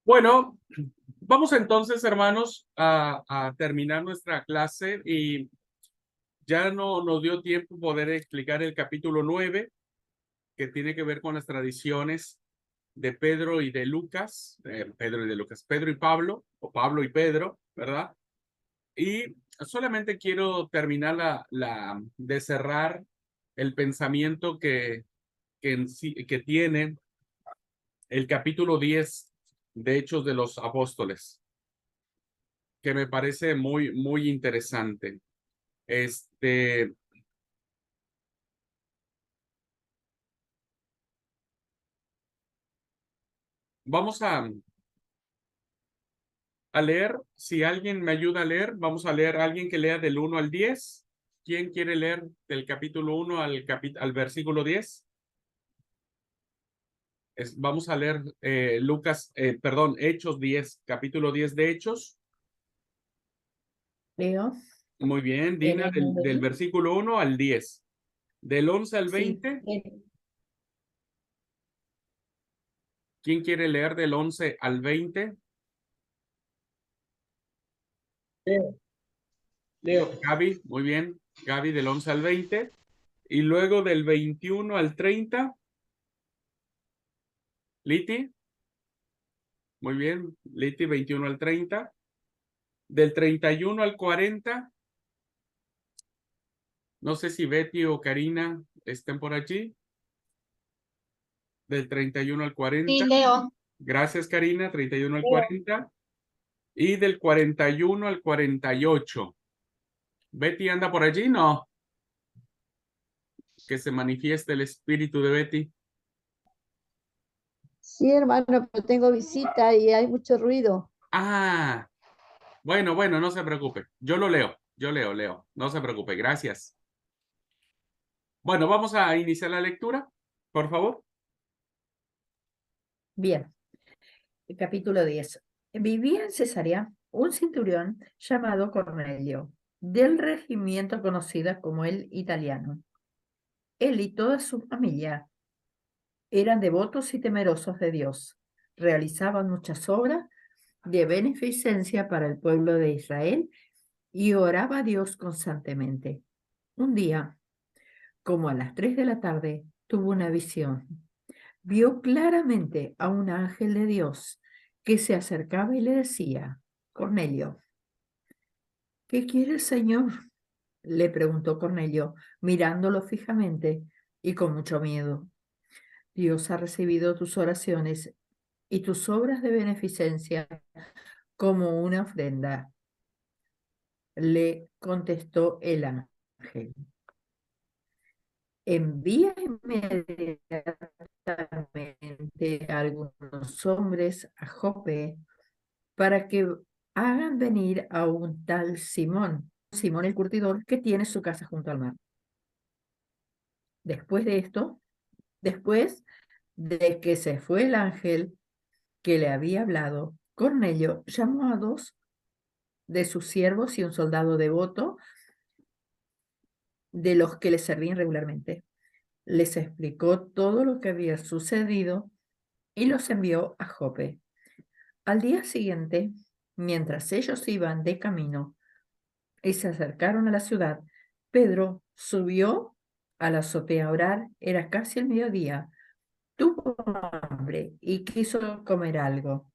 Bueno, vamos entonces, hermanos, a terminar nuestra clase y ya no nos dio tiempo poder explicar el capítulo 9, que tiene que ver con las tradiciones de Pedro y de Lucas, Pedro y Pablo, o Pablo y Pedro, ¿verdad? Y solamente quiero terminar de cerrar el pensamiento que tiene el capítulo 10 de Hechos de los Apóstoles, que me parece muy interesante. Este, vamos a leer, si alguien me ayuda a leer, vamos a leer, alguien que lea del 1 al 10. ¿Quién quiere leer del capítulo 1 al versículo 10? Vamos a leer Hechos 10, capítulo 10 de Hechos. Leo, Muy bien, Dina, ¿tenemos del ahí? versículo 1 al 10. Del 11 al Sí, 20, ¿quién quiere leer del 11 al 20? Leo, Leo. Gaby, muy bien. Gaby, del 11 al 20. Y luego del 21 al 30, Liti. Muy bien, Liti, 21 al 30. Del 31 al 40, no sé si Betty o Karina estén por allí. Del 31 al 40. Sí, Leo. Gracias, Karina. 31 al Leo. 40. Y del 41 al 48. ¿Betty anda por allí? No. Que se manifieste el espíritu de Betty. sí, hermano, pero tengo visita y hay mucho ruido. Ah, bueno, no se preocupe. Yo lo leo. Yo leo. No se preocupe. Gracias. Bueno, vamos a iniciar la lectura, por favor. Bien, el capítulo 10. Vivía en Cesarea un centurión llamado Cornelio, del regimiento conocida como el italiano. Él y toda su familia eran devotos y temerosos de Dios. Realizaban muchas obras de beneficencia para el pueblo de Israel y oraba a Dios constantemente. Un día, como a las 3 de la tarde, tuvo una visión. Vio claramente a un ángel de Dios que se acercaba y le decía: Cornelio. ¿Qué quiere el Señor?, le preguntó Cornelio, mirándolo fijamente y con mucho miedo. Dios ha recibido tus oraciones y tus obras de beneficencia como una ofrenda, le contestó el ángel. Envía inmediatamente a algunos hombres a Jope para que hagan venir a un tal Simón el curtidor, que tiene su casa junto al mar. Después de que se fue el ángel que le había hablado, Cornelio llamó a 2 de sus siervos y un soldado devoto de los que le servían regularmente. Les explicó todo lo que había sucedido y los envió a Jope. Al día siguiente, mientras ellos iban de camino y se acercaron a la ciudad, Pedro subió a la azotea a orar. Era casi el mediodía. Tuvo hambre y quiso comer algo.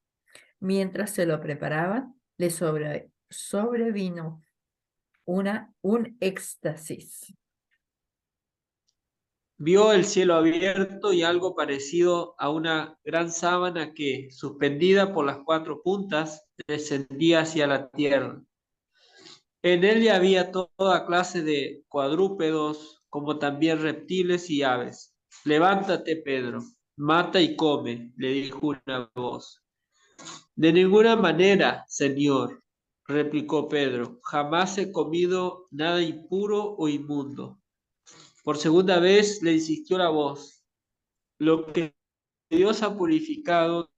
Mientras se lo preparaban, le sobrevino un éxtasis. Vio el cielo abierto y algo parecido a una gran sábana que, suspendida por las 4 puntas, descendía hacia la tierra. En ella había toda clase de cuadrúpedos, como también reptiles y aves. Levántate, Pedro, mata y come, le dijo una voz. De ninguna manera, Señor, replicó Pedro, jamás he comido nada impuro o inmundo. Por segunda vez le insistió la voz. Lo que Dios ha purificado,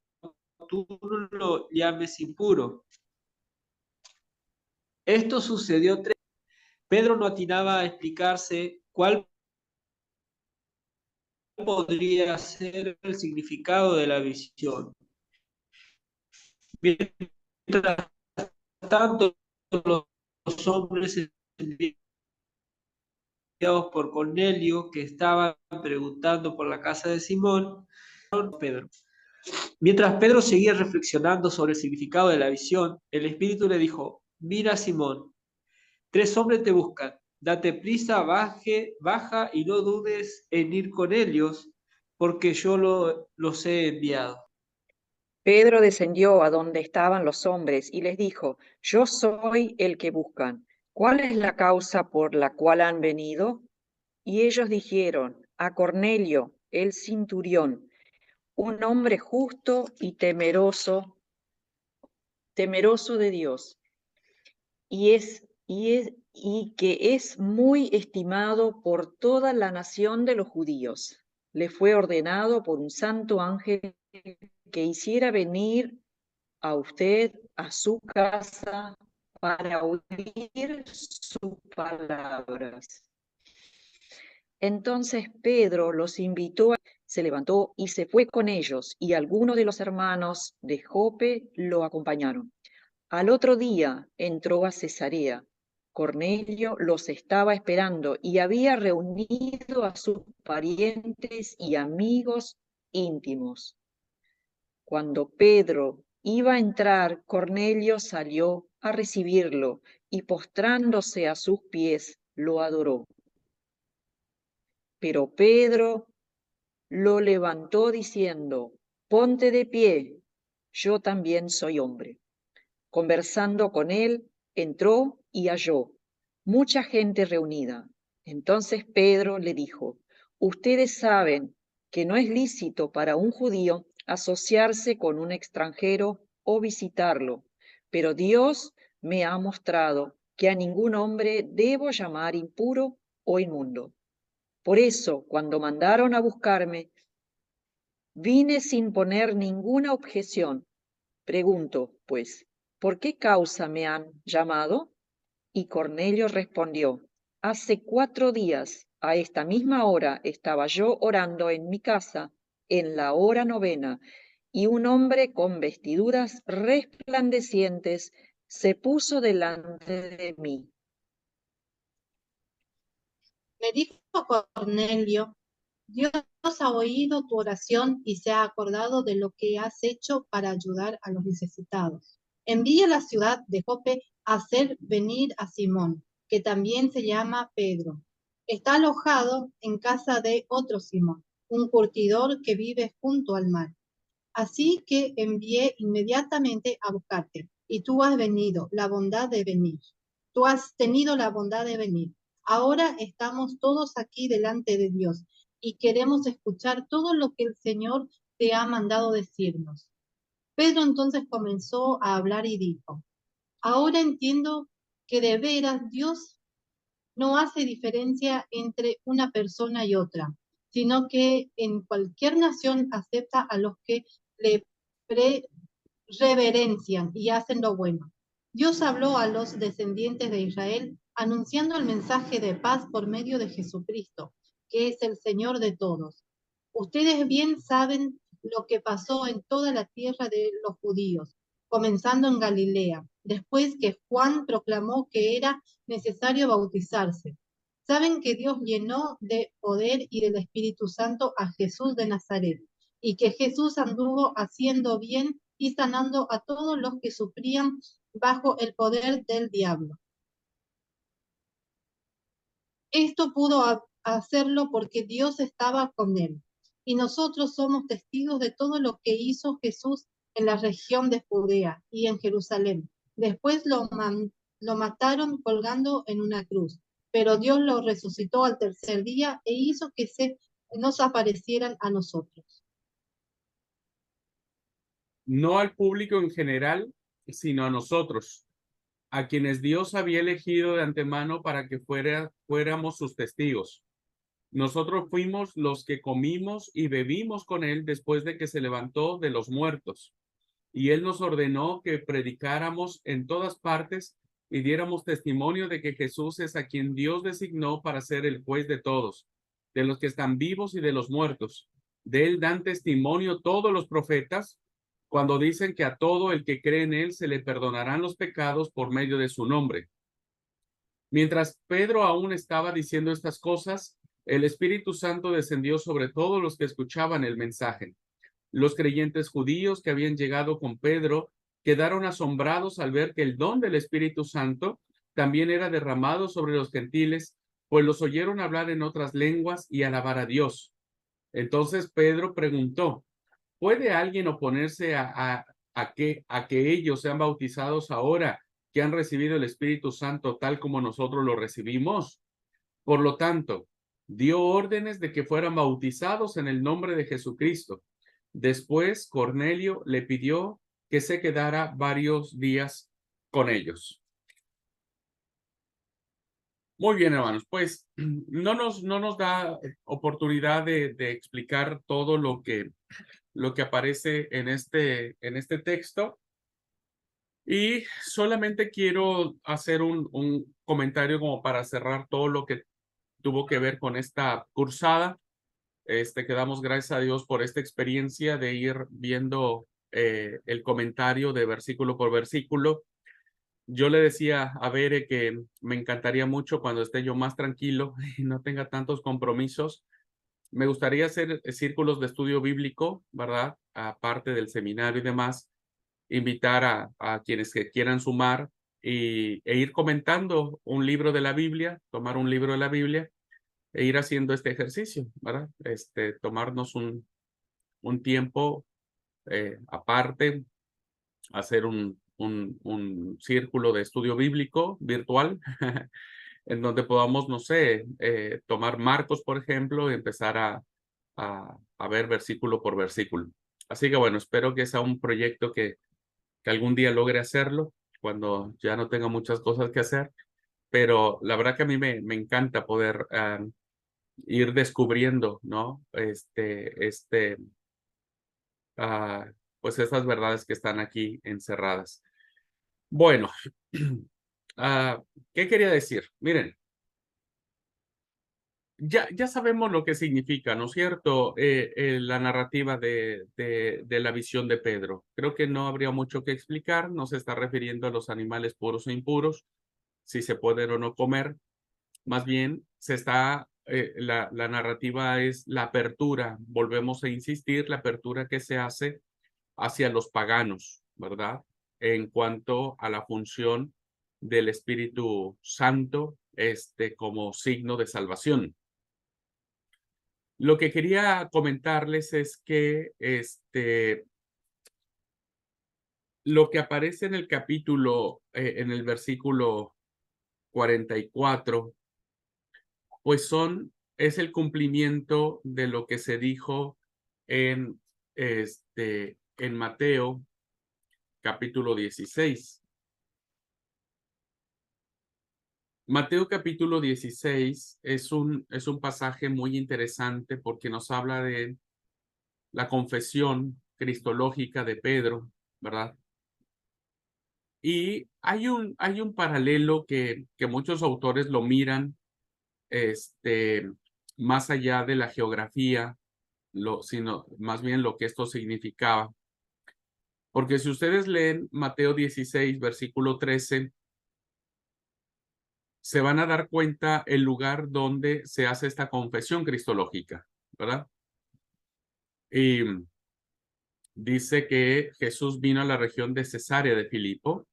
tú no lo llames impuro. Esto sucedió 3 veces. Pedro no atinaba a explicarse cuál podría ser el significado de la visión. Mientras tanto, los hombres enviados por Cornelio, que estaban preguntando por la casa de Simón, Pedro. Mientras Pedro seguía reflexionando sobre el significado de la visión, el Espíritu le dijo: mira, Simón, 3 hombres te buscan. Date prisa, baja y no dudes en ir con ellos, porque yo los he enviado. Pedro descendió a donde estaban los hombres y les dijo: yo soy el que buscan. ¿Cuál es la causa por la cual han venido? Y ellos dijeron: a Cornelio, el centurión, un hombre justo y temeroso de Dios, y que es muy estimado por toda la nación de los judíos. Le fue ordenado por un santo ángel que hiciera venir a usted a su casa para oír sus palabras. Entonces Pedro los invitó, se levantó y se fue con ellos, y algunos de los hermanos de Jope lo acompañaron. Al otro día entró a Cesarea. Cornelio los estaba esperando y había reunido a sus parientes y amigos íntimos. Cuando Pedro iba a entrar, Cornelio salió a recibirlo y postrándose a sus pies, lo adoró. Pero Pedro lo levantó diciendo: ponte de pie, yo también soy hombre. Conversando con él, entró y halló mucha gente reunida. Entonces Pedro le dijo: ustedes saben que no es lícito para un judío asociarse con un extranjero o visitarlo, pero Dios me ha mostrado que a ningún hombre debo llamar impuro o inmundo. Por eso, cuando mandaron a buscarme, vine sin poner ninguna objeción. Pregunto, pues, ¿por qué causa me han llamado? Y Cornelio respondió: hace 4 días, a esta misma hora, estaba yo orando en mi casa, en la hora 9, y un hombre con vestiduras resplandecientes se puso delante de mí. Me dijo Cornelio: Dios ha oído tu oración y se ha acordado de lo que has hecho para ayudar a los necesitados. Envía a la ciudad de Jope a hacer venir a Simón, que también se llama Pedro. Está alojado en casa de otro Simón, un curtidor que vive junto al mar. Así que envié inmediatamente a buscarte, y tú has tenido la bondad de venir. Ahora estamos todos aquí delante de Dios y queremos escuchar todo lo que el Señor te ha mandado decirnos. Pedro entonces comenzó a hablar y dijo: ahora entiendo que de veras Dios no hace diferencia entre una persona y otra, sino que en cualquier nación acepta a los que le reverencian y hacen lo bueno. Dios habló a los descendientes de Israel anunciando el mensaje de paz por medio de Jesucristo, que es el Señor de todos. Ustedes bien saben lo que pasó en toda la tierra de los judíos, comenzando en Galilea, después que Juan proclamó que era necesario bautizarse. Saben que Dios llenó de poder y del Espíritu Santo a Jesús de Nazaret, y que Jesús anduvo haciendo bien y sanando a todos los que sufrían bajo el poder del diablo. Esto pudo hacerlo porque Dios estaba con él. Y nosotros somos testigos de todo lo que hizo Jesús en la región de Judea y en Jerusalén. Después lo mataron colgando en una cruz, pero Dios lo resucitó al tercer día e hizo que nos aparecieran a nosotros. No al público en general, sino a nosotros, a quienes Dios había elegido de antemano para que fuéramos sus testigos. Nosotros fuimos los que comimos y bebimos con él después de que se levantó de los muertos. Y él nos ordenó que predicáramos en todas partes y diéramos testimonio de que Jesús es a quien Dios designó para ser el juez de todos, de los que están vivos y de los muertos. De él dan testimonio todos los profetas, cuando dicen que a todo el que cree en él se le perdonarán los pecados por medio de su nombre. Mientras Pedro aún estaba diciendo estas cosas, el Espíritu Santo descendió sobre todos los que escuchaban el mensaje. Los creyentes judíos que habían llegado con Pedro quedaron asombrados al ver que el don del Espíritu Santo también era derramado sobre los gentiles, pues los oyeron hablar en otras lenguas y alabar a Dios. Entonces Pedro preguntó, ¿puede alguien oponerse a que ellos sean bautizados ahora que han recibido el Espíritu Santo tal como nosotros lo recibimos? Por lo tanto, dio órdenes de que fueran bautizados en el nombre de Jesucristo. Después, Cornelio le pidió que se quedara varios días con ellos. Muy bien, hermanos, pues no nos da oportunidad de explicar todo lo que aparece en este texto. Y solamente quiero hacer un comentario como para cerrar todo lo que tuvo que ver con esta cursada. Que damos gracias a Dios por esta experiencia de ir viendo el comentario de versículo por versículo. Yo le decía a Bere que me encantaría mucho cuando esté yo más tranquilo y no tenga tantos compromisos. Me gustaría hacer círculos de estudio bíblico, ¿verdad? Aparte del seminario y demás, invitar a quienes que quieran sumar e ir comentando un libro de la Biblia, tomar un libro de la Biblia e ir haciendo este ejercicio, ¿verdad? Tomarnos un tiempo aparte, hacer un círculo de estudio bíblico virtual, en donde podamos, no sé, tomar Marcos, por ejemplo, y empezar a ver versículo por versículo. Así que bueno, espero que sea un proyecto que algún día logre hacerlo, cuando ya no tenga muchas cosas que hacer, pero la verdad que a mí me encanta poder ir descubriendo, ¿no? Pues esas verdades que están aquí encerradas. Bueno, ¿qué quería decir? Miren, ya sabemos lo que significa, ¿no es cierto? La narrativa de la visión de Pedro. Creo que no habría mucho que explicar, no se está refiriendo a los animales puros e impuros, si se pueden o no comer. Más bien, la narrativa es la apertura, volvemos a insistir, la apertura que se hace hacia los paganos, ¿verdad? En cuanto a la función del Espíritu Santo, como signo de salvación. Lo que quería comentarles es que lo que aparece en el capítulo, en el versículo 44, pues es el cumplimiento de lo que se dijo en Mateo capítulo 16. Mateo capítulo 16 es un pasaje muy interesante porque nos habla de la confesión cristológica de Pedro, ¿verdad? Y hay un paralelo que muchos autores lo miran, más allá de la geografía, sino más bien lo que esto significaba. Porque si ustedes leen Mateo 16, versículo 13, se van a dar cuenta el lugar donde se hace esta confesión cristológica, ¿verdad? Y dice que Jesús vino a la región de Cesarea de Filipo.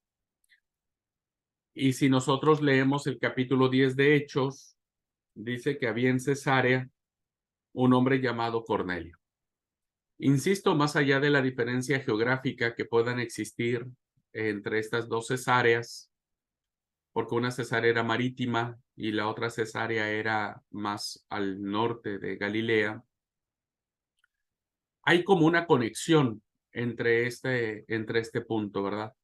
Y si nosotros leemos el capítulo 10 de Hechos, dice que había en Cesarea un hombre llamado Cornelio. Insisto, más allá de la diferencia geográfica que puedan existir entre estas dos Cesareas, porque una Cesarea era marítima y la otra Cesarea era más al norte de Galilea, hay como una conexión entre este punto, ¿verdad?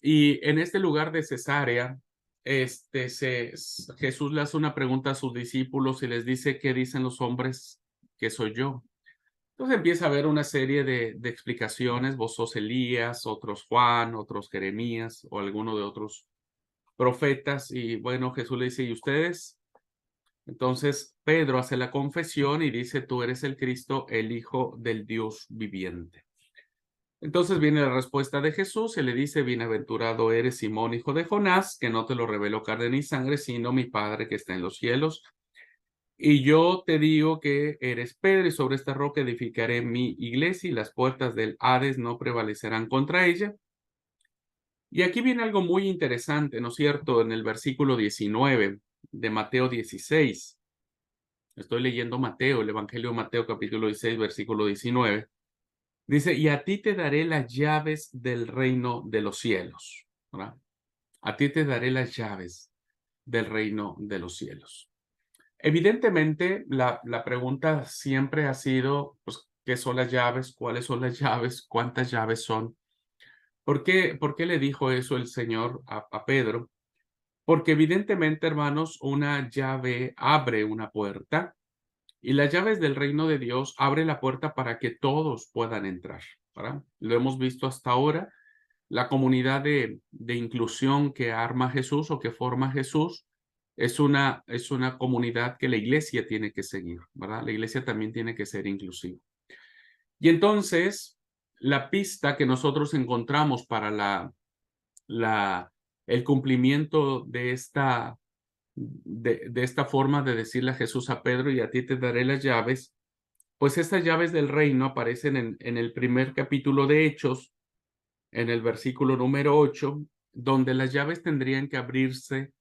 Y en este lugar de Cesarea, Jesús le hace una pregunta a sus discípulos y les dice, ¿qué dicen los hombres que soy yo? Entonces empieza a haber una serie de explicaciones, vos sos Elías, otros Juan, otros Jeremías o alguno de otros profetas. Y bueno, Jesús le dice, ¿y ustedes? Entonces Pedro hace la confesión y dice, tú eres el Cristo, el Hijo del Dios viviente. Entonces viene la respuesta de Jesús y le dice, bienaventurado eres Simón, hijo de Jonás, que no te lo reveló carne ni sangre, sino mi Padre que está en los cielos. Y yo te digo que eres Pedro, y sobre esta roca edificaré mi iglesia, y las puertas del Hades no prevalecerán contra ella. Y aquí viene algo muy interesante, ¿no es cierto? En el versículo 19 de Mateo 16. Estoy leyendo Mateo, el Evangelio de Mateo, capítulo 16, versículo 19. Dice, y a ti te daré las llaves del reino de los cielos, ¿verdad? A ti te daré las llaves del reino de los cielos. Evidentemente, la pregunta siempre ha sido, pues, ¿qué son las llaves? ¿Cuáles son las llaves? ¿Cuántas llaves son? ¿Por qué le dijo eso el Señor a Pedro? Porque evidentemente, hermanos, una llave abre una puerta y las llaves del reino de Dios abren la puerta para que todos puedan entrar, ¿verdad? Lo hemos visto hasta ahora. La comunidad de inclusión que arma Jesús o que forma Jesús es una comunidad que la iglesia tiene que seguir, ¿verdad? La iglesia también tiene que ser inclusiva. Y entonces, la pista que nosotros encontramos para el cumplimiento de esta forma de decirle a Jesús a Pedro, y a ti te daré las llaves, pues estas llaves del reino aparecen en el primer capítulo de Hechos, en el versículo número 8, donde las llaves tendrían que abrirse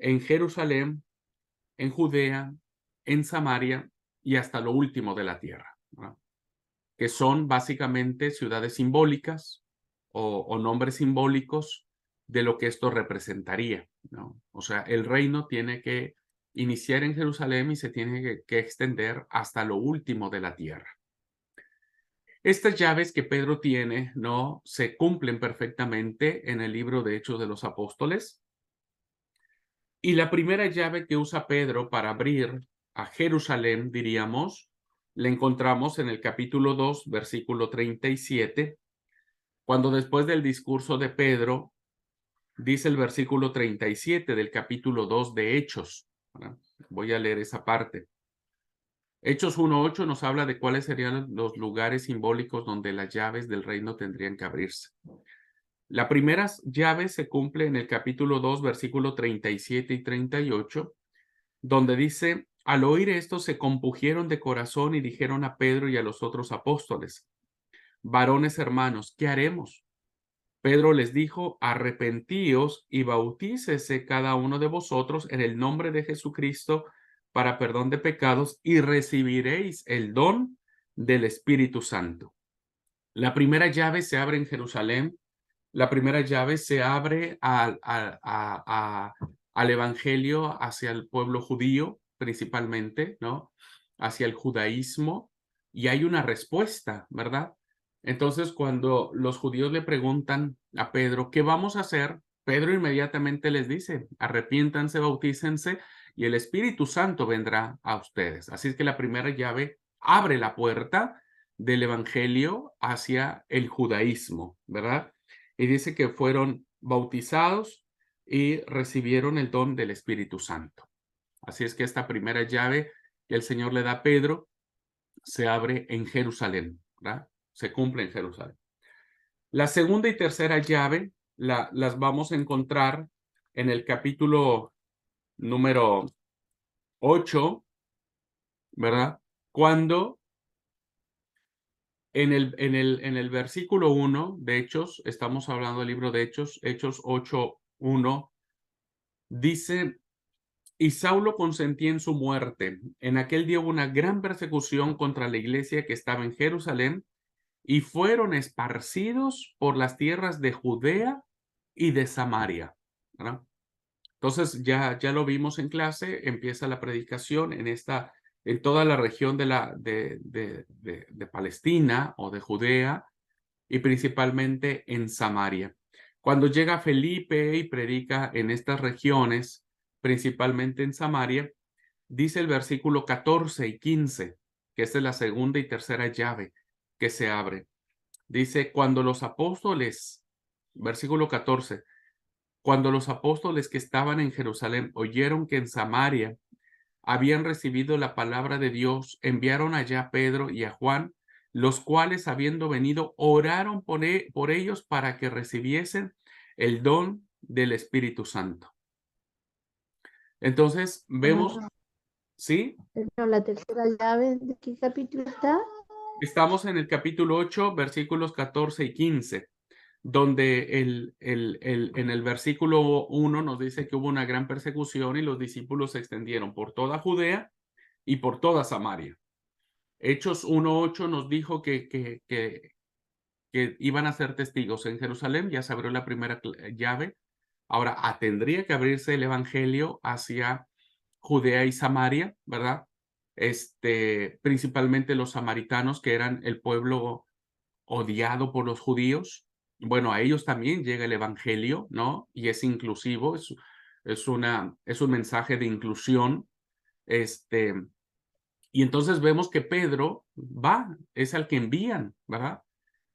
en Jerusalén, en Judea, en Samaria y hasta lo último de la tierra, ¿verdad? Que son básicamente ciudades simbólicas o nombres simbólicos de lo que esto representaría, ¿no? O sea, el reino tiene que iniciar en Jerusalén y se tiene que extender hasta lo último de la tierra. Estas llaves que Pedro tiene, ¿no? Se cumplen perfectamente en el libro de Hechos de los Apóstoles. Y la primera llave que usa Pedro para abrir a Jerusalén, diríamos, la encontramos en el capítulo 2, versículo 37, cuando después del discurso de Pedro, dice el versículo 37 del capítulo 2 de Hechos, ¿verdad? Voy a leer esa parte. Hechos 1:8 nos habla de cuáles serían los lugares simbólicos donde las llaves del reino tendrían que abrirse. La primera llave se cumple en el capítulo 2, versículo 37 y 38, donde dice, al oír esto se compungieron de corazón y dijeron a Pedro y a los otros apóstoles, varones hermanos, ¿qué haremos? Pedro les dijo, arrepentíos y bautícese cada uno de vosotros en el nombre de Jesucristo para perdón de pecados y recibiréis el don del Espíritu Santo. La primera llave se abre en Jerusalén. La primera llave se abre al evangelio hacia el pueblo judío, principalmente, ¿no? Hacia el judaísmo, y hay una respuesta, ¿verdad? Entonces, cuando los judíos le preguntan a Pedro, ¿qué vamos a hacer? Pedro inmediatamente les dice, arrepiéntanse, bautícense, y el Espíritu Santo vendrá a ustedes. Así es que la primera llave abre la puerta del evangelio hacia el judaísmo, ¿verdad? Y dice que fueron bautizados y recibieron el don del Espíritu Santo. Así es que esta primera llave que el Señor le da a Pedro se abre en Jerusalén, ¿verdad? Se cumple en Jerusalén. La segunda y tercera llave las vamos a encontrar en el capítulo número 8, ¿verdad? Cuando en el versículo 1 de Hechos, estamos hablando del libro de Hechos, Hechos 8:1, dice, y Saulo consentía en su muerte. En aquel día hubo una gran persecución contra la iglesia que estaba en Jerusalén y fueron esparcidos por las tierras de Judea y de Samaria, ¿verdad? Entonces ya lo vimos en clase, empieza la predicación en toda la región de Palestina o de Judea y principalmente en Samaria. Cuando llega Felipe y predica en estas regiones, principalmente en Samaria, dice el versículo 14 y 15, que esta es la segunda y tercera llave que se abre. Dice, cuando los apóstoles, versículo 14, cuando los apóstoles que estaban en Jerusalén oyeron que en Samaria habían recibido la palabra de Dios, enviaron allá a Pedro y a Juan, los cuales, habiendo venido, oraron por ellos para que recibiesen el don del Espíritu Santo. Entonces, vemos, ¿sí? La tercera llave, ¿de qué capítulo está? Estamos en el capítulo 8, versículos 14 y 15, donde en el versículo 1 nos dice que hubo una gran persecución y los discípulos se extendieron por toda Judea y por toda Samaria. Hechos 1:8 nos dijo que iban a ser testigos en Jerusalén. Ya se abrió la primera llave. Ahora, tendría que abrirse el evangelio hacia Judea y Samaria, ¿verdad? Principalmente los samaritanos, que eran el pueblo odiado por los judíos. Bueno, a ellos también llega el evangelio, ¿no? Y es inclusivo, es un mensaje de inclusión. Y entonces vemos que Pedro va, es al que envían, ¿verdad?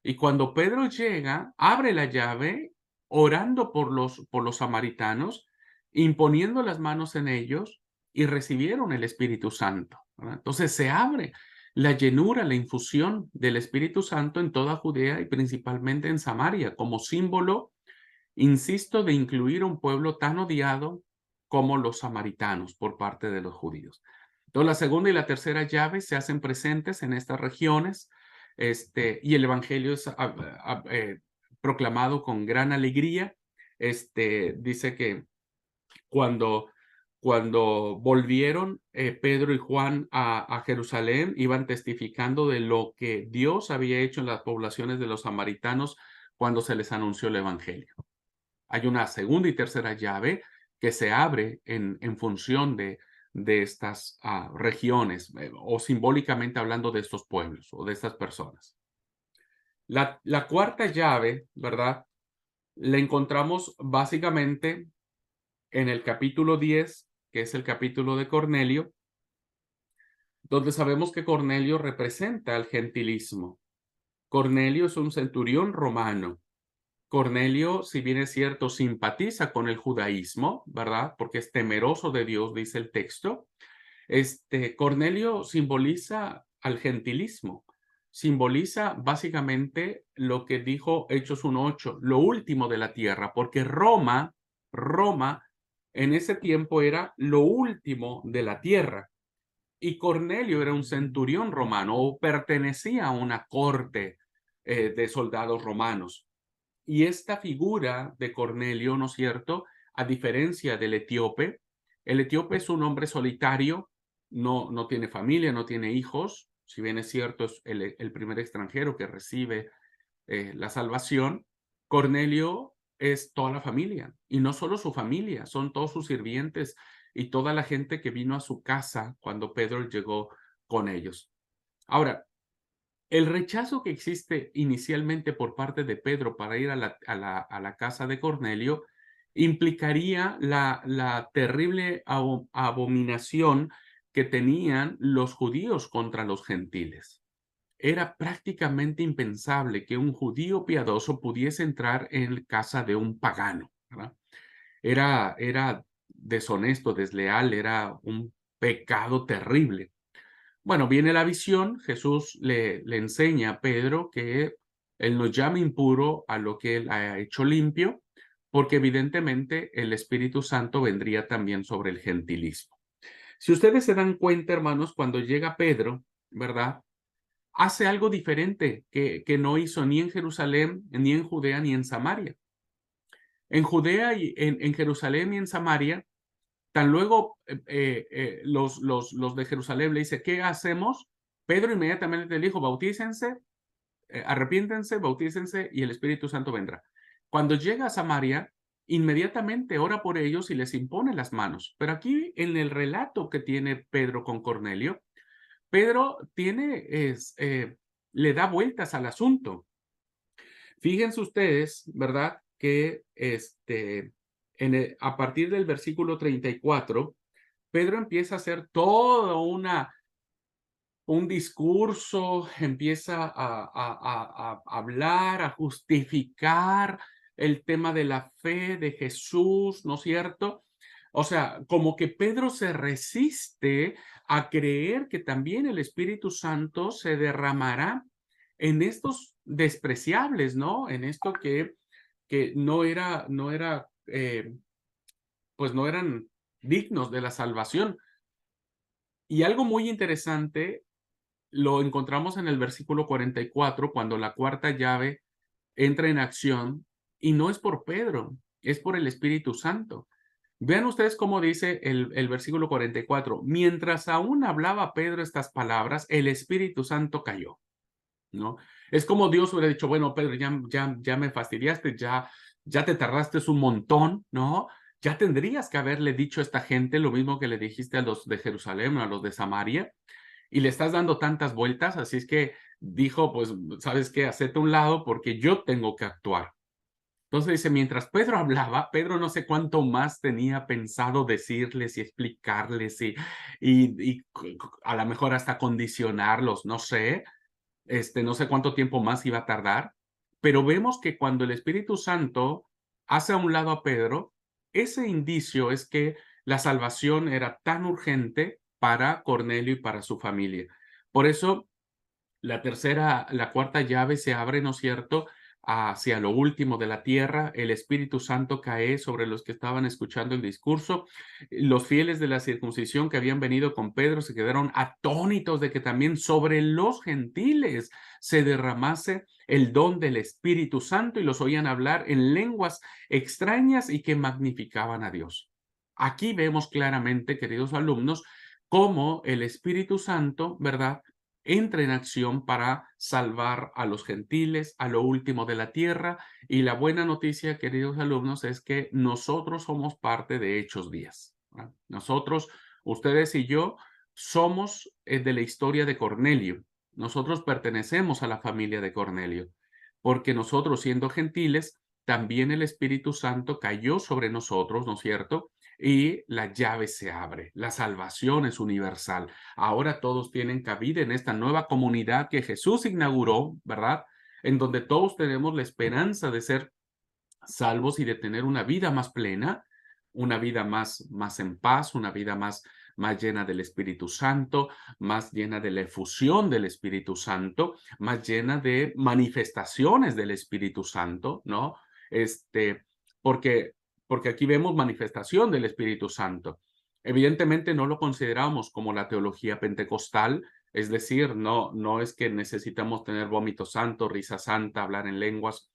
Y cuando Pedro llega, abre la llave, orando por los samaritanos, imponiendo las manos en ellos, y recibieron el Espíritu Santo, ¿verdad? Entonces se abre la llenura, la infusión del Espíritu Santo en toda Judea y principalmente en Samaria, como símbolo, insisto, de incluir un pueblo tan odiado como los samaritanos por parte de los judíos. Entonces, la segunda y la tercera llave se hacen presentes en estas regiones, y el evangelio es proclamado con gran alegría. Dice que cuando volvieron Pedro y Juan a Jerusalén, iban testificando de lo que Dios había hecho en las poblaciones de los samaritanos cuando se les anunció el evangelio. Hay una segunda y tercera llave que se abre en función de estas regiones, o simbólicamente hablando de estos pueblos o de estas personas. La cuarta llave, ¿verdad? La encontramos básicamente en el capítulo 10, que es el capítulo de Cornelio, donde sabemos que Cornelio representa al gentilismo. Cornelio es un centurión romano. Cornelio, si bien es cierto, simpatiza con el judaísmo, ¿verdad? Porque es temeroso de Dios, dice el texto. Cornelio simboliza al gentilismo, simboliza básicamente lo que dijo Hechos 1:8, lo último de la tierra, porque Roma en ese tiempo era lo último de la tierra. Y Cornelio era un centurión romano o pertenecía a una corte de soldados romanos. Y esta figura de Cornelio, ¿no es cierto? A diferencia del etíope, el etíope es un hombre solitario, no tiene familia, no tiene hijos, si bien es cierto, es el primer extranjero que recibe la salvación. Cornelio es toda la familia, y no solo su familia, son todos sus sirvientes y toda la gente que vino a su casa cuando Pedro llegó con ellos. Ahora, el rechazo que existe inicialmente por parte de Pedro para ir a la casa de Cornelio implicaría la terrible abominación que tenían los judíos contra los gentiles. Era prácticamente impensable que un judío piadoso pudiese entrar en casa de un pagano, ¿verdad? Era deshonesto, desleal, era un pecado terrible. Bueno, viene la visión, Jesús le enseña a Pedro que él no llama impuro a lo que él ha hecho limpio, porque evidentemente el Espíritu Santo vendría también sobre el gentilismo. Si ustedes se dan cuenta, hermanos, cuando llega Pedro, ¿verdad? Hace algo diferente que no hizo ni en Jerusalén, ni en Judea, ni en Samaria. En Judea y en Jerusalén y en Samaria, tan luego los de Jerusalén le dice, ¿qué hacemos? Pedro inmediatamente le dijo, bautícense, arrepiéntense, bautícense y el Espíritu Santo vendrá. Cuando llega a Samaria, inmediatamente ora por ellos y les impone las manos. Pero aquí en el relato que tiene Pedro con Cornelio, Pedro le da vueltas al asunto. Fíjense ustedes, ¿verdad? Que a partir del versículo 34, Pedro empieza a hacer todo un discurso, empieza a hablar, a justificar el tema de la fe de Jesús, ¿no es cierto? O sea, como que Pedro se resiste a creer que también el Espíritu Santo se derramará en estos despreciables, ¿no? En esto que no era, pues no eran dignos de la salvación. Y algo muy interesante lo encontramos en el versículo 44, cuando la cuarta llave entra en acción, y no es por Pedro, es por el Espíritu Santo. Vean ustedes cómo dice el versículo 44. Mientras aún hablaba Pedro estas palabras, el Espíritu Santo cayó, ¿no? Es como Dios hubiera dicho, bueno, Pedro, ya me fastidiaste, ya te tardaste un montón, ¿no? Ya tendrías que haberle dicho a esta gente lo mismo que le dijiste a los de Jerusalén, a los de Samaria, y le estás dando tantas vueltas, así es que dijo, pues, ¿sabes qué? Hacete a un lado porque yo tengo que actuar. Entonces dice, mientras Pedro hablaba, Pedro no sé cuánto más tenía pensado decirles y explicarles y a lo mejor hasta condicionarlos, no sé, no sé cuánto tiempo más iba a tardar, pero vemos que cuando el Espíritu Santo hace a un lado a Pedro, ese indicio es que la salvación era tan urgente para Cornelio y para su familia. Por eso la cuarta llave se abre, ¿no es cierto?, hacia lo último de la tierra. El Espíritu Santo cae sobre los que estaban escuchando el discurso. Los fieles de la circuncisión que habían venido con Pedro se quedaron atónitos de que también sobre los gentiles se derramase el don del Espíritu Santo, y los oían hablar en lenguas extrañas y que magnificaban a Dios. Aquí vemos claramente, queridos alumnos, cómo el Espíritu Santo, ¿verdad?, entra en acción para salvar a los gentiles, a lo último de la tierra. Y la buena noticia, queridos alumnos, es que nosotros somos parte de Hechos 10, ¿verdad? Nosotros, ustedes y yo, somos de la historia de Cornelio. Nosotros pertenecemos a la familia de Cornelio, porque nosotros, siendo gentiles, también el Espíritu Santo cayó sobre nosotros, ¿no es cierto? Y la llave se abre, la salvación es universal. Ahora todos tienen cabida en esta nueva comunidad que Jesús inauguró, ¿verdad? En donde todos tenemos la esperanza de ser salvos y de tener una vida más plena, una vida más en paz, una vida más llena del Espíritu Santo, más llena de la efusión del Espíritu Santo, más llena de manifestaciones del Espíritu Santo, ¿no? Porque, porque aquí vemos manifestación del Espíritu Santo. Evidentemente no lo consideramos como la teología pentecostal, es decir, no es que necesitamos tener vómito santo, risa santa, hablar en lenguas,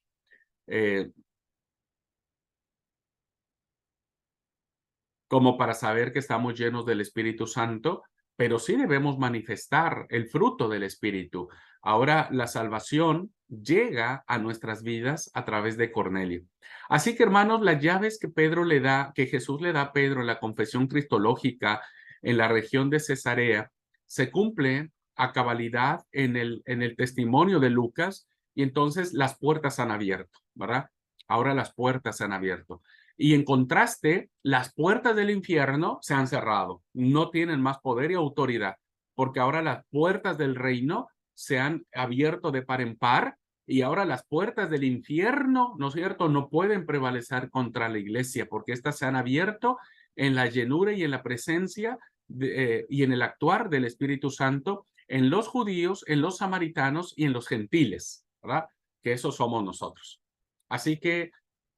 como para saber que estamos llenos del Espíritu Santo, pero sí debemos manifestar el fruto del Espíritu. Ahora la salvación llega a nuestras vidas a través de Cornelio. Así que, hermanos, las llaves que Pedro le da, que Jesús le da a Pedro en la confesión cristológica en la región de Cesarea, se cumple a cabalidad en el testimonio de Lucas, y entonces las puertas han abierto, ¿verdad? Ahora las puertas se han abierto. Y en contraste, las puertas del infierno se han cerrado. No tienen más poder y autoridad, porque ahora las puertas del reino se han abierto de par en par, y ahora las puertas del infierno, ¿no es cierto?, no pueden prevalecer contra la iglesia, porque éstas se han abierto en la llenura y en la presencia y en el actuar del Espíritu Santo en los judíos, en los samaritanos y en los gentiles, ¿verdad? Que esos somos nosotros. Así que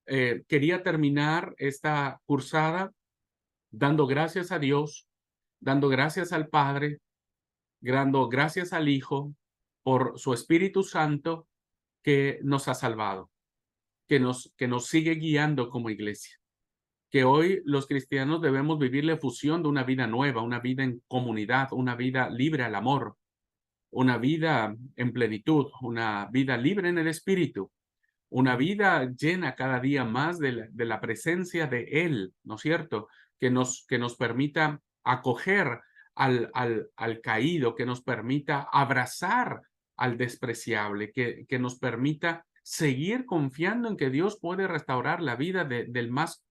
quería terminar esta cursada dando gracias a Dios, dando gracias al Padre, dando gracias al Hijo por su Espíritu Santo que nos ha salvado, que nos sigue guiando como iglesia. Que hoy los cristianos debemos vivir la efusión de una vida nueva, una vida en comunidad, una vida libre al amor, una vida en plenitud, una vida libre en el Espíritu, una vida llena cada día más de la presencia de Él, ¿no es cierto? Que nos permita acoger al caído, que nos permita abrazar al despreciable, que nos permita seguir confiando en que Dios puede restaurar la vida del más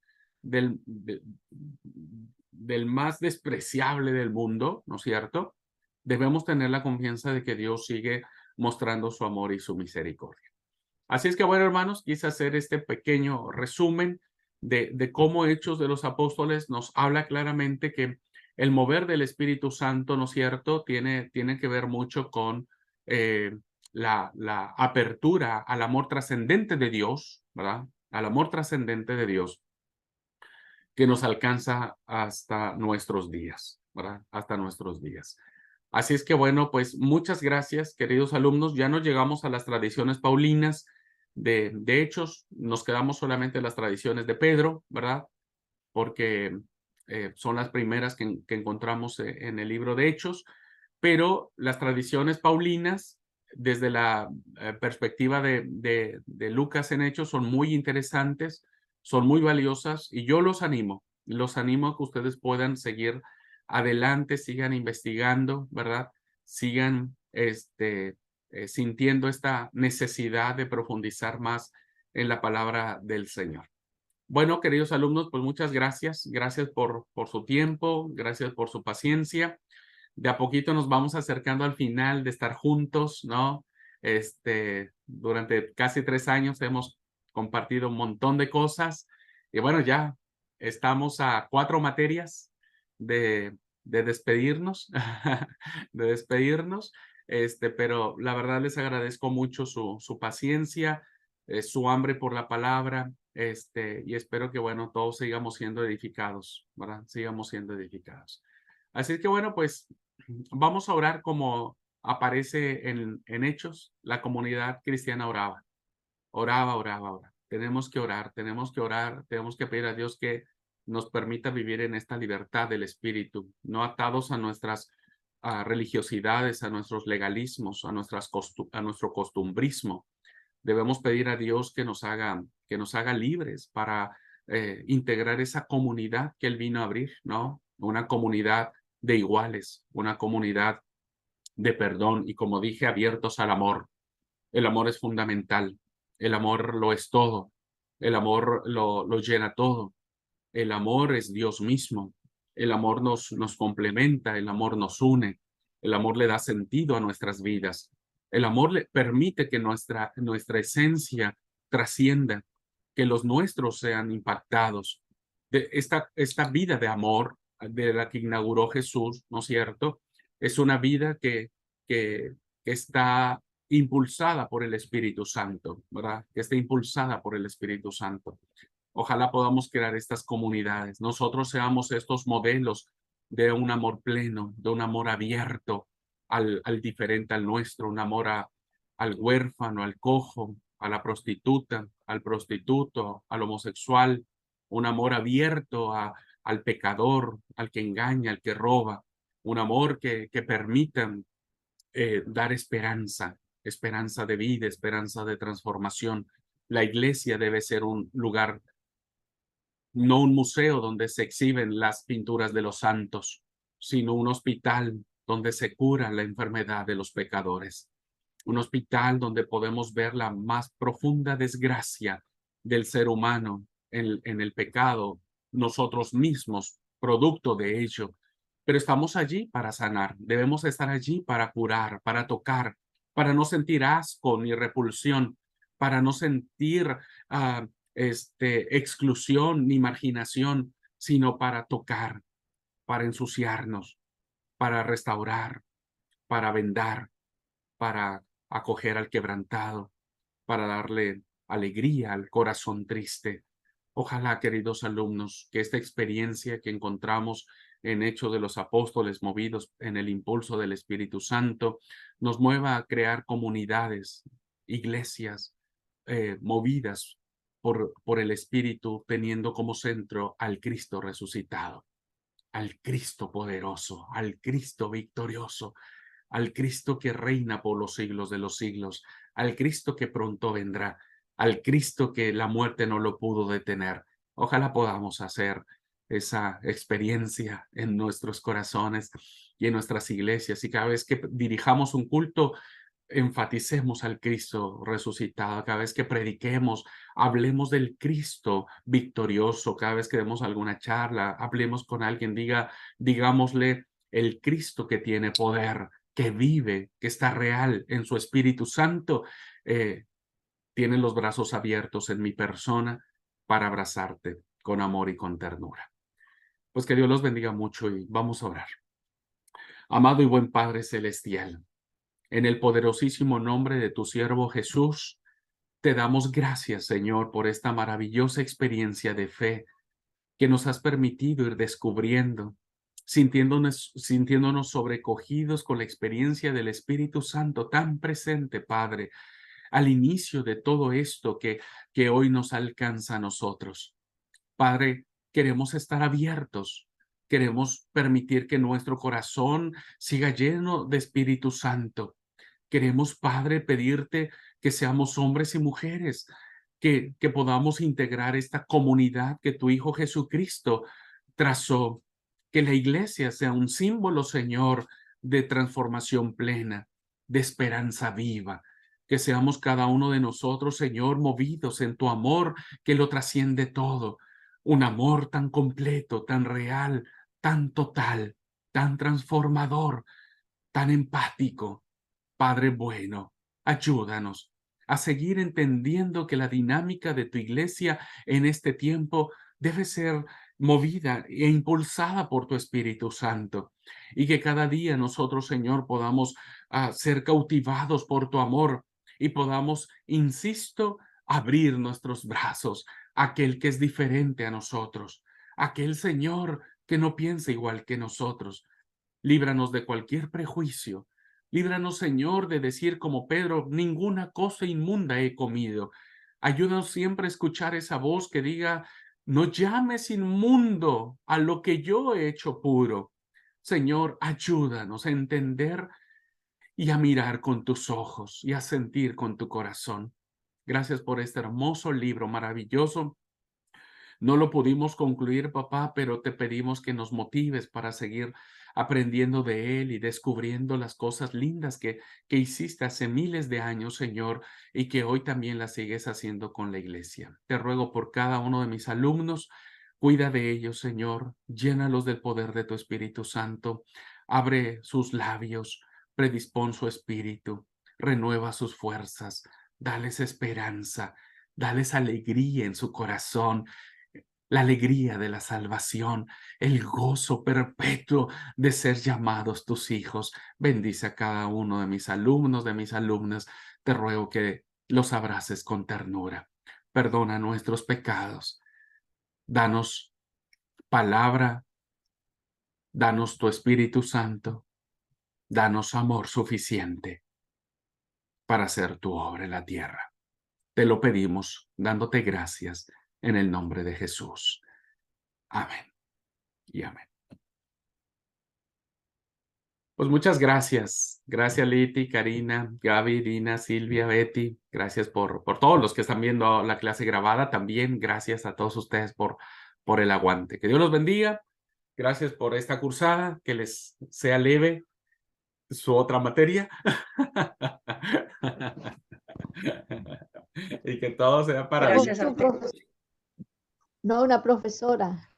despreciable del mundo, ¿no es cierto? Debemos tener la confianza de que Dios sigue mostrando su amor y su misericordia. Así es que, bueno, hermanos, quise hacer este pequeño resumen de cómo Hechos de los Apóstoles nos habla claramente que el mover del Espíritu Santo, ¿no es cierto?, tiene que ver mucho con la apertura al amor trascendente de Dios, ¿verdad? Al amor trascendente de Dios que nos alcanza hasta nuestros días, ¿verdad? Hasta nuestros días. Así es que bueno, pues muchas gracias, queridos alumnos. Ya no llegamos a las tradiciones paulinas de Hechos, nos quedamos solamente en las tradiciones de Pedro, ¿verdad? Porque son las primeras que encontramos en el libro de Hechos, pero las tradiciones paulinas, desde la perspectiva de Lucas en Hechos, son muy interesantes, son muy valiosas, y yo los animo a que ustedes puedan seguir adelante, sigan investigando, ¿verdad? Sigan sintiendo esta necesidad de profundizar más en la palabra del Señor. Bueno, queridos alumnos, pues muchas gracias. Gracias por su tiempo, gracias por su paciencia. De a poquito nos vamos acercando al final de estar juntos, ¿no? Durante casi 3 años hemos compartido un montón de cosas y bueno, ya estamos a 4 materias de despedirnos, de despedirnos, pero la verdad les agradezco mucho su paciencia, su hambre por la palabra, y espero que, bueno, todos sigamos siendo edificados, ¿verdad? Sigamos siendo edificados. Así que, bueno, pues vamos a orar como aparece en Hechos. La comunidad cristiana oraba. Oraba. Tenemos que orar, tenemos que pedir a Dios que nos permita vivir en esta libertad del espíritu, no atados a nuestras religiosidades, a nuestros legalismos, a nuestro costumbrismo. Debemos pedir a Dios que nos haga libres para integrar esa comunidad que Él vino a abrir, ¿no? Una comunidad de iguales, una comunidad de perdón y, como dije, abiertos al amor. El amor es fundamental, el amor lo es todo, el amor lo llena todo, el amor es Dios mismo, el amor nos complementa, el amor nos une, el amor le da sentido a nuestras vidas, el amor le permite que nuestra esencia trascienda, que los nuestros sean impactados. De esta vida de amor de la que inauguró Jesús, ¿no es cierto? Es una vida que está impulsada por el Espíritu Santo, ¿verdad? Que está impulsada por el Espíritu Santo. Ojalá podamos crear estas comunidades. Nosotros seamos estos modelos de un amor pleno, de un amor abierto al diferente, al nuestro, un amor al huérfano, al cojo, a la prostituta, al prostituto, al homosexual, un amor abierto al pecador, al que engaña, al que roba, un amor que permita dar esperanza de vida, esperanza de transformación. La iglesia debe ser un lugar, no un museo donde se exhiben las pinturas de los santos, sino un hospital donde se cura la enfermedad de los pecadores. Un hospital donde podemos ver la más profunda desgracia del ser humano en el pecado, nosotros mismos, producto de ello. Pero estamos allí para sanar, debemos estar allí para curar, para tocar, para no sentir asco ni repulsión, para no sentir exclusión ni marginación, sino para tocar, para ensuciarnos, para restaurar, para vendar, para acoger al quebrantado, para darle alegría al corazón triste. Ojalá, queridos alumnos, que esta experiencia que encontramos en Hechos de los Apóstoles, movidos en el impulso del Espíritu Santo, nos mueva a crear comunidades, iglesias movidas por el Espíritu, teniendo como centro al Cristo resucitado, al Cristo poderoso, al Cristo victorioso, al Cristo que reina por los siglos de los siglos, al Cristo que pronto vendrá, al Cristo que la muerte no lo pudo detener. Ojalá podamos hacer esa experiencia en nuestros corazones y en nuestras iglesias, y cada vez que dirijamos un culto, enfaticemos al Cristo resucitado. Cada vez que prediquemos, hablemos del Cristo victorioso. Cada vez que demos alguna charla, hablemos con alguien, digámosle el Cristo que tiene poder, que vive, que está real en su Espíritu Santo, tiene los brazos abiertos en mi persona para abrazarte con amor y con ternura. Pues que Dios los bendiga mucho y vamos a orar. Amado y buen Padre Celestial, En el poderosísimo nombre de tu siervo Jesús, te damos gracias, Señor, por esta maravillosa experiencia de fe que nos has permitido ir descubriendo, sintiéndonos sobrecogidos con la experiencia del Espíritu Santo tan presente, Padre, al inicio de todo esto que hoy nos alcanza a nosotros. Padre, queremos estar abiertos, queremos permitir que nuestro corazón siga lleno de Espíritu Santo. Queremos, Padre, pedirte que seamos hombres y mujeres, que podamos integrar esta comunidad que tu Hijo Jesucristo trazó, que la iglesia sea un símbolo, Señor, de transformación plena, de esperanza viva, que seamos cada uno de nosotros, Señor, movidos en tu amor que lo trasciende todo, un amor tan completo, tan real, tan total, tan transformador, tan empático. Padre bueno, ayúdanos a seguir entendiendo que la dinámica de tu iglesia en este tiempo debe ser movida e impulsada por tu Espíritu Santo, y que cada día nosotros, Señor, podamos ser cautivados por tu amor y podamos, insisto, abrir nuestros brazos a aquel que es diferente a nosotros, aquel Señor que no piensa igual que nosotros. Líbranos de cualquier prejuicio. Líbranos, Señor, de decir como Pedro, ninguna cosa inmunda he comido. Ayúdanos siempre a escuchar esa voz que diga, no llames inmundo a lo que yo he hecho puro. Señor, ayúdanos a entender y a mirar con tus ojos y a sentir con tu corazón. Gracias por este hermoso libro maravilloso. No lo pudimos concluir, papá, pero te pedimos que nos motives para seguir aprendiendo de él y descubriendo las cosas lindas que hiciste hace miles de años, Señor, y que hoy también las sigues haciendo con la iglesia. Te ruego por cada uno de mis alumnos, cuida de ellos, Señor, llénalos del poder de tu Espíritu Santo, abre sus labios, predispón su espíritu, renueva sus fuerzas, dales esperanza, dales alegría en su corazón, la alegría de la salvación, el gozo perpetuo de ser llamados tus hijos. Bendice a cada uno de mis alumnos, de mis alumnas. Te ruego que los abraces con ternura. Perdona nuestros pecados. Danos palabra, danos tu Espíritu Santo, danos amor suficiente para hacer tu obra en la tierra. Te lo pedimos dándote gracias en el nombre de Jesús. Amén y amén. Pues muchas gracias. Gracias, Liti, Karina, Gaby, Dina, Silvia, Betty. Gracias por todos los que están viendo la clase grabada. También gracias a todos ustedes por el aguante. Que Dios los bendiga. Gracias por esta cursada. Que les sea leve su otra materia. Y que todo sea para Gracias bien. a usted. No una profesora.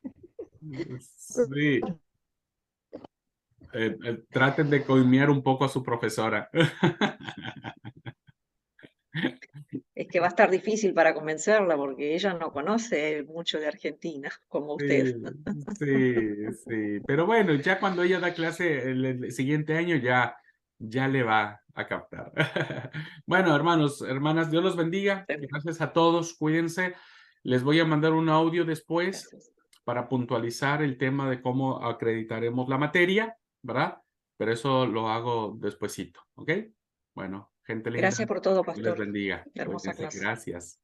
Sí. Traten de coimear un poco a su profesora. Es que va a estar difícil para convencerla porque ella no conoce mucho de Argentina, como usted. Sí. Pero bueno, ya cuando ella da clase el siguiente año ya le va a captar. Bueno, hermanos, hermanas, Dios los bendiga. Gracias a todos, cuídense. Les voy a mandar un audio después Gracias. para puntualizar el tema de cómo acreditaremos la materia, ¿verdad? Pero eso lo hago despuesito, ¿ok? Bueno, gente linda, Gracias por todo, Dios les pastor. bendiga. Hermosa Cuídense, clase. gracias.